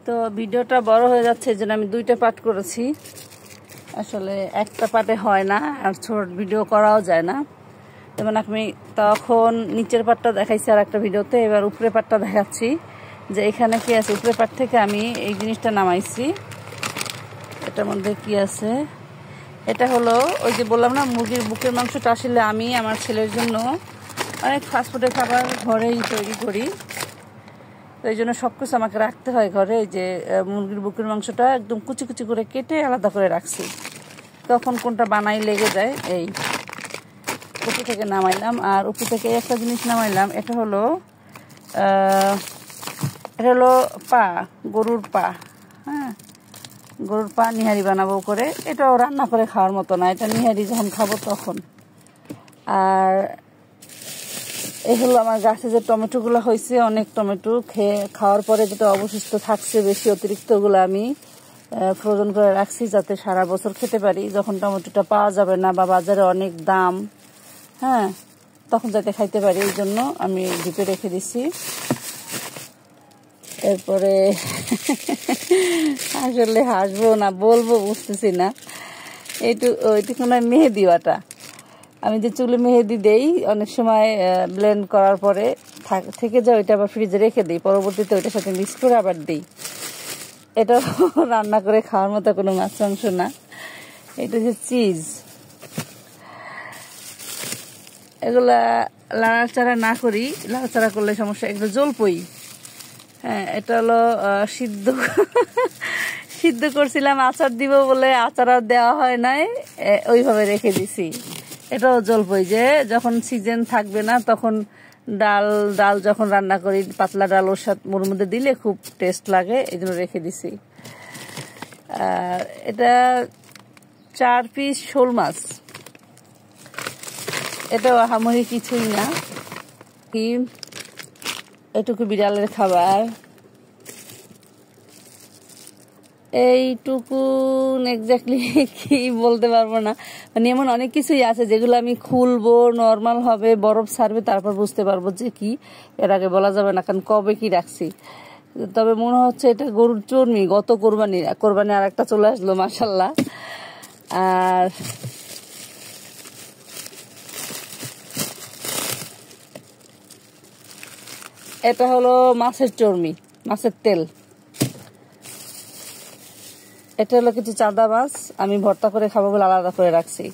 তো ভিডিওটা বড় হয়ে যাচ্ছে, এই জন্য আমি দুইটা পার্ট করেছি। আসলে একটা পার্টে হয় না, আর ছোট ভিডিও করাও যায় না। যেমন আমি তখন নিচের পার্টটা দেখাইছি আর একটা ভিডিওতে, এবার উপরে পার্টটা দেখাচ্ছি যে এখানে কি আছে। উপরে পার্ট থেকে আমি এই জিনিসটা নামাইছি। এটার মধ্যে কি আছে, এটা হলো ওই যে বললাম না মুরগির বুকের মাংসটা। আসলে আমি আমার ছেলের জন্য অনেক ফাস্টফুডের খাবার ঘরেই তৈরি করি, তো এই জন্য সব কিছু আমাকে রাখতে হয় ঘরে। এই যে মুরগির বুকের মাংসটা একদম কুচি কুচি করে কেটে আলাদা করে রাখছি, তখন কোনটা বানাই লেগে যায়। এই উপর থেকে নামাইলাম, আর উপর থেকে একটা জিনিস নামাইলাম। এটা হলো পা, গরুর পা। হ্যাঁ, গরুর পা নিহারি বানাবো করে। এটাও রান্না করে খাওয়ার মতো না, এটা নিহারি যখন খাবো তখন। আর এই হলো আমার গাছে যে টমেটোগুলো হয়েছে, অনেক টমেটো খাওয়ার পরে যেটা অবশিষ্ট থাকছে বেশি অতিরিক্তগুলো আমি ফ্রোজেন করে রাখছি, যাতে সারা বছর খেতে পারি। যখন টমেটোটা পাওয়া যাবে না বা বাজারে অনেক দাম, হ্যাঁ, তখন যাতে খাইতে পারি, এই জন্য আমি ডিপে রেখে দিছি। এরপরে আসলে হাসবো না বলবো বুঝতেছি না, ওইটুকু নয় মেহেদি বাটা। আমি যে চুলে মেহেদি দেই, অনেক সময় ব্লেন্ড করার পরে থেকে যায়, ওইটা আবার ফ্রিজে রেখে দিই, পরবর্তীতে ওইটার সাথে মিক্স করে আবার দিই। এটা রান্না করে খাওয়ার মতো কোনো মাছ মাংস না। এটা যে চিজ, এগুলা লাড়াচাড়া না করি, লাড়াচাড়া করলে সমস্যা। এগুলো জলপই। হ্যাঁ, এটা হলো সিদ্ধ করছিলাম আচার দিব বলে, আচার আর দেওয়া হয় নাই, ওইভাবে রেখে দিছি। এটাও জলপই, যে যখন সিজন থাকবে না তখন ডাল যখন রান্না করি, পাতলা ডাল ওর সাথে ওর মধ্যে দিলে খুব টেস্ট লাগে, এই জন্য রেখে দিছি। আর এটা 4 পিস শোল মাছ। এটাও আহামরি কিছুই না, এটুকু বিড়ালের খাবার। এইটুকু এক্স্যাক্টলি কি বলতে পারবো না, মানে এমন অনেক কিছুই আছে যেগুলো আমি খুলবো, নর্মাল হবে, বরফ ছাড়বে, তারপর বুঝতে পারবো যে কি। এর আগে বলা যাবে না, কারণ কবে কি রাখছি। তবে মনে হচ্ছে এটা গরুর চর্বি, গত কোরবানি আর একটা চলে আসলো মাশাল্লাহ। আর এটা হলো মাছের চর্বি, মাছের তেল। এটা হলো কিছু চাঁদা মাছ, আমি ভর্তা করে খাবো বলে আলাদা করে রাখছি।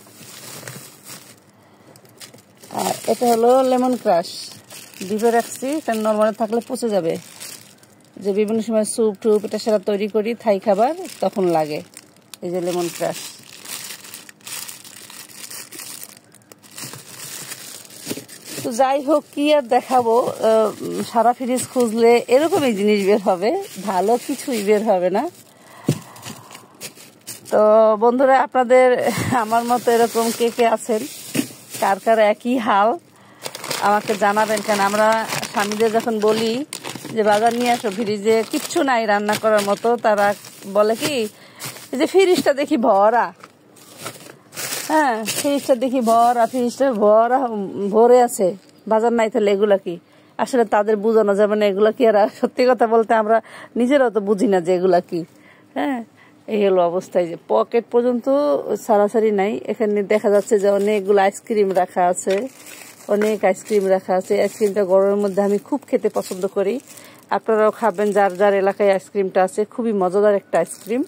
আর এটা হলো লেমন ক্রাশ, ডিপে রাখছি, কারণ নর্মালে থাকলে পচে যাবে। যে বিভিন্ন সময় স্যুপ টুপ এটা সেটা তৈরি করি, থাই খাবার, তখন লাগে। এই যে লেমন ক্রাশ। তো যাই হোক, কি আর দেখাবো, সারা ফ্রিজ খুঁজলে এরকমই জিনিস বের হবে, ভালো কিছুই বের হবে না। তো বন্ধুরা, আপনাদের আমার মতো এরকম কে কে আছেন, কার কার একই হাল, আমাকে জানাবেন। কেন আমরা স্বামীদের যখন বলি যে বাজার নিয়ে আসো, ফ্রিজে কিচ্ছু নাই রান্না করার মতো, তারা বলে কি যে ফ্রিজটা দেখি ভরা। হ্যাঁ, ফ্রিজটা দেখি ভরা, ফ্রিজটা ভরে আছে, বাজার নাই, তাহলে এগুলা কি? আসলে তাদের বোঝানো যাবে না এগুলা কি। আর সত্যি কথা বলতে আমরা নিজেরাও তো বুঝি না যে এগুলা কি। হ্যাঁ, এই হলো অবস্থায়, যে পকেট পর্যন্ত সারাসারি নাই। এখানে দেখা যাচ্ছে যে অনেকগুলো আইসক্রিম রাখা আছে, অনেক আইসক্রিম রাখা আছে। আইসক্রিমটা গরমের মধ্যে আমি খুব খেতে পছন্দ করি, আপনারাও খাবেন যার যার এলাকায় আইসক্রিমটা আছে, খুবই মজাদার একটা আইসক্রিম।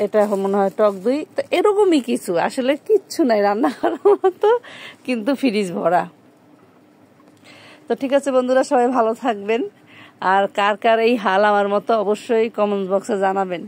এটা মনে হয় টক দই। তো এরকমই কিছু, আসলে কিচ্ছু নাই রান্না করার মতো, কিন্তু ফ্রিজ ভরা। তো ঠিক আছে বন্ধুরা, সবাই ভালো থাকবেন। আর কার কার এই হাল আমার মতো অবশ্যই কমেন্ট বক্সে জানাবেন।